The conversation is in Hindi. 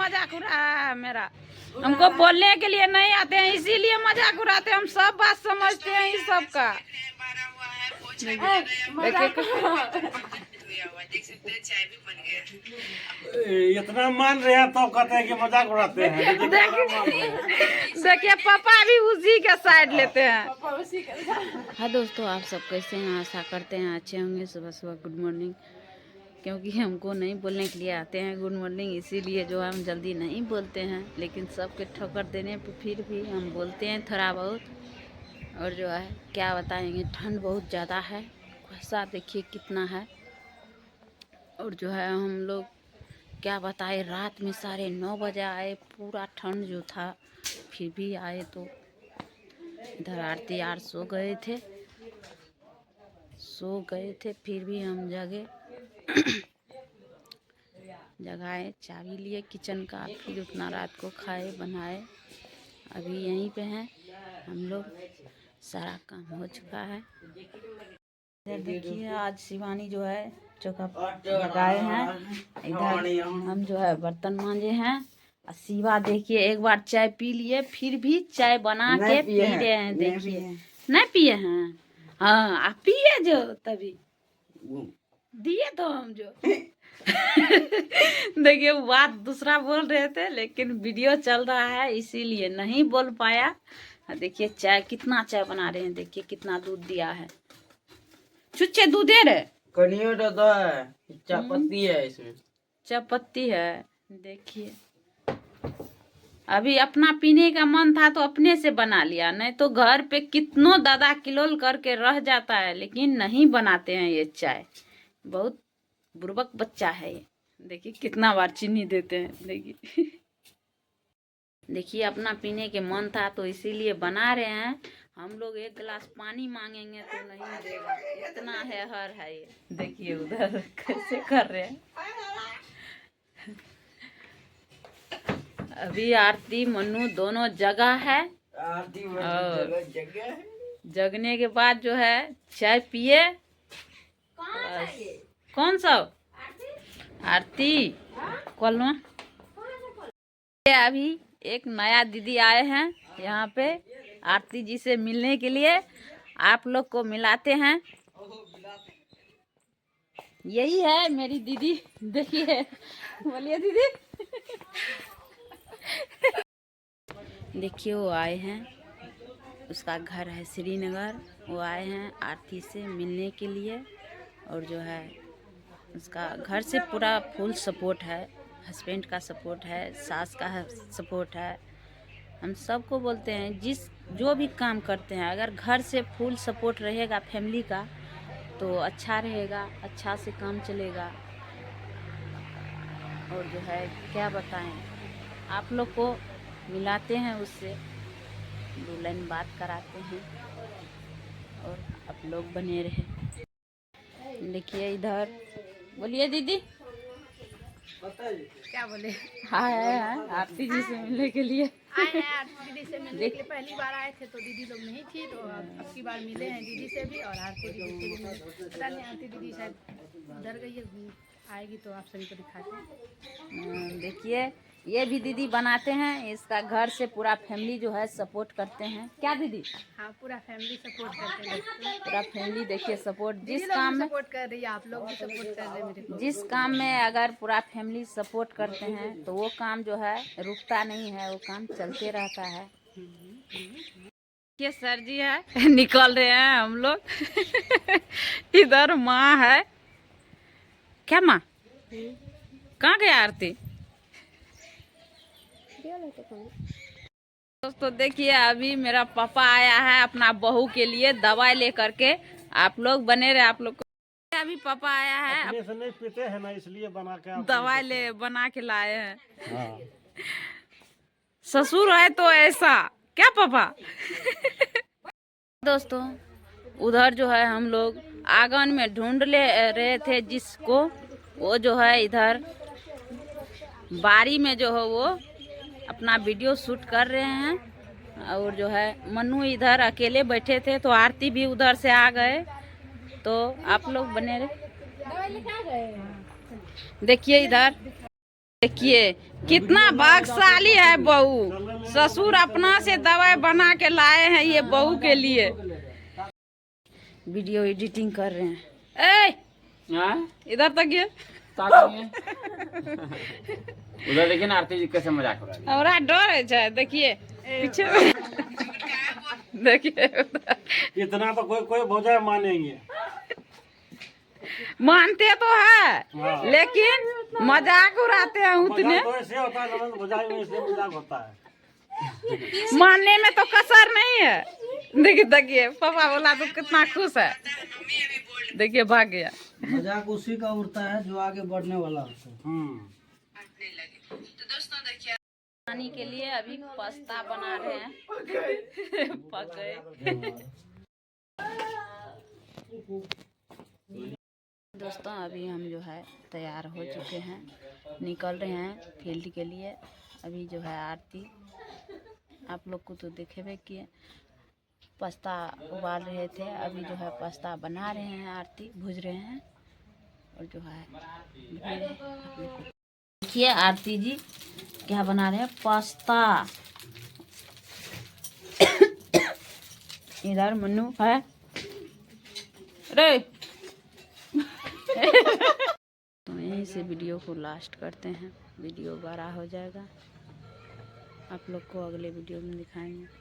मजाक उड़ा है मेरा। हमको बोलने के लिए नहीं आते हैं, इसीलिए मजाक उड़ाते हैं। हम सब बात समझते हैं इस सब का। इतना मान रहे हैं तो कहते हैं कि मजाक उड़ाते हैं। देखिए पापा भी उसी का साइड लेते हैं। हाँ दोस्तों, आप सब कैसे हैं? आशा करते हैं अच्छे होंगे। सुबह सुबह गुड मॉर्निंग, क्योंकि हमको नहीं बोलने के लिए आते हैं गुड मॉर्निंग, इसीलिए जो है हम जल्दी नहीं बोलते हैं। लेकिन सबके ठोकर देने पे फिर भी हम बोलते हैं थोड़ा बहुत। और जो है क्या बताएंगे, ठंड बहुत ज़्यादा है, कुहासा देखिए कितना है। और जो है हम लोग क्या बताए, रात में 9:30 बजे आए, पूरा ठंड जो था फिर भी आए। तो इधर आरती यार सो गए थे, फिर भी हम जगे। जगाए, चाबी लिए किचन का, फिर उतना रात को खाए बनाए। अभी यहीं पे हैं हम लोग, सारा काम हो चुका है। इधर देखिए आज शिवानी जो है चौका लगाए हैं। इधर हम जो है बर्तन मांजे हैं। और शिवा देखिए एक बार चाय पी लिए, फिर भी चाय बना के पी रहे हैं। देखिए नहीं पिए हैं। हाँ आप पिए जो, तभी दिए तो हम जो देखिए बात दूसरा बोल रहे थे, लेकिन वीडियो चल रहा है इसीलिए नहीं बोल पाया। देखिए चाय, कितना चाय बना रहे हैं, देखिए कितना दूध दिया है। छुच्छे दूध दे रहे, कनियो तो है, चायपत्ती है इसमें, चायपत्ती है। देखिए अभी अपना पीने का मन था तो अपने से बना लिया, नहीं तो घर पे कितनों दादा किलोल करके रह जाता है, लेकिन नहीं बनाते हैं ये चाय। बहुत बुर्बक बच्चा है ये। देखिए कितना बार चीनी देते हैं। देखिए देखिए अपना पीने के मन था तो इसीलिए बना रहे हैं। हम लोग एक गिलास पानी मांगेंगे तो नहीं देगा, इतना है हर है ये। देखिए उधर कैसे कर रहे हैं। अभी आरती मन्नू दोनों जगह है, और जगने के बाद जो है चाय पिए। कौन सा आरती कलमा। अभी एक नया दीदी आए हैं यहाँ पे आरती जी से मिलने के लिए, आप लोग को मिलाते हैं। यही है मेरी दीदी, देखिए बोलिए दीदी। देखिए वो आए हैं, उसका घर है श्रीनगर। वो आए हैं आरती से मिलने के लिए। और जो है उसका घर से पूरा फुल सपोर्ट है, हस्बैंड का सपोर्ट है, सास का सपोर्ट है। हम सबको बोलते हैं जो भी काम करते हैं, अगर घर से फुल सपोर्ट रहेगा फैमिली का तो अच्छा रहेगा, अच्छा से काम चलेगा। और जो है क्या बताएं, आप लोग को मिलाते हैं उससे, 2 लाइन बात कराते हैं और आप लोग बने रहे। देखिए इधर बोलिए दीदी क्या बोले। हाँ आरती जी से मिलने के लिए आए हैं। आरती दीदी से मिलने के लिए पहली बार आए थे तो दीदी लोग नहीं थी, तो अब की बार मिले हैं दीदी से भी और आरती दीदी से भी मिले। पता नहीं आरती दीदी शायद उधर गई है, आएगी तो आप सभी को दिखाते हैं। देखिए ये भी दीदी बनाते हैं, इसका घर से पूरा फैमिली जो है सपोर्ट करते हैं। क्या दीदी? हाँ पूरा फैमिली सपोर्ट करते हैं। पूरा फैमिली देखिए सपोर्ट, जिस जिस काम में सपोर्ट कर रही है, आप लोग भी सपोर्ट कर रहे हैं मेरे को। जिस काम में अगर पूरा फैमिली सपोर्ट करते हैं तो वो काम जो है रुकता नहीं है, वो काम चलते रहता है। ये सर जी है निकल रहे हैं हम लोग। इधर माँ है। क्या माँ? कहाँ गया आरती? दोस्तों देखिए अभी मेरा पापा आया है अपना बहू के लिए दवाई लेकर के। आप लोग बने रहे, आप लोग को अभी पापा आया है, अपने से नहीं पीते हैं ना, इसलिए बना के दवाई बना के लाए हैं। हाँ। ससुर है तो ऐसा क्या पापा। दोस्तों उधर जो है हम लोग आंगन में ढूंढ ले रहे थे जिसको, वो जो है इधर बारी में जो है वो अपना वीडियो शूट कर रहे हैं। और जो है मन्नू इधर अकेले बैठे थे तो आरती भी उधर से आ गए। तो आप लोग बने रहे। देखिए इधर देखिए कितना भाग्यशाली है बहू, ससुर अपना से दवाई बना के लाए हैं ये बहू के लिए। वीडियो एडिटिंग कर रहे हैं। इधर तक ये उधर देखिए ना आरती जी कैसे मजाक हो रहा है। हमारा डर है, देखिए पीछे देखिए इतना तो कोई भौजाई मानेंगे। मानते तो है हाँ। लेकिन मजाक उड़ाते हैं उतने। मजाक तो ऐसे होता है, ननद भौजाई में ऐसे मजाक होता है। मानने में तो कसर नहीं है। देखिए देखिए पापा बोला तो कितना खुश है, देखिए भाग गया। मजाक उसी का उड़ता है जो आगे बढ़ने वाला होता है। पानी के लिए अभी पास्ता बना रहे हैं। पक गए। दोस्तों अभी हम जो है तैयार हो चुके हैं, निकल रहे हैं फील्ड के लिए। अभी जो है आरती आप लोग को तो देखेबे किए, पास्ता उबाल रहे थे, अभी जो है पास्ता बना रहे हैं, आरती भूज रहे हैं। और जो है देखिए आरती जी क्या बना रहे हैं, पास्ता। इधर मन्नू है रे। तो यहीं से वीडियो को लास्ट करते हैं, वीडियो बड़ा हो जाएगा, आप लोग को अगले वीडियो में दिखाएंगे।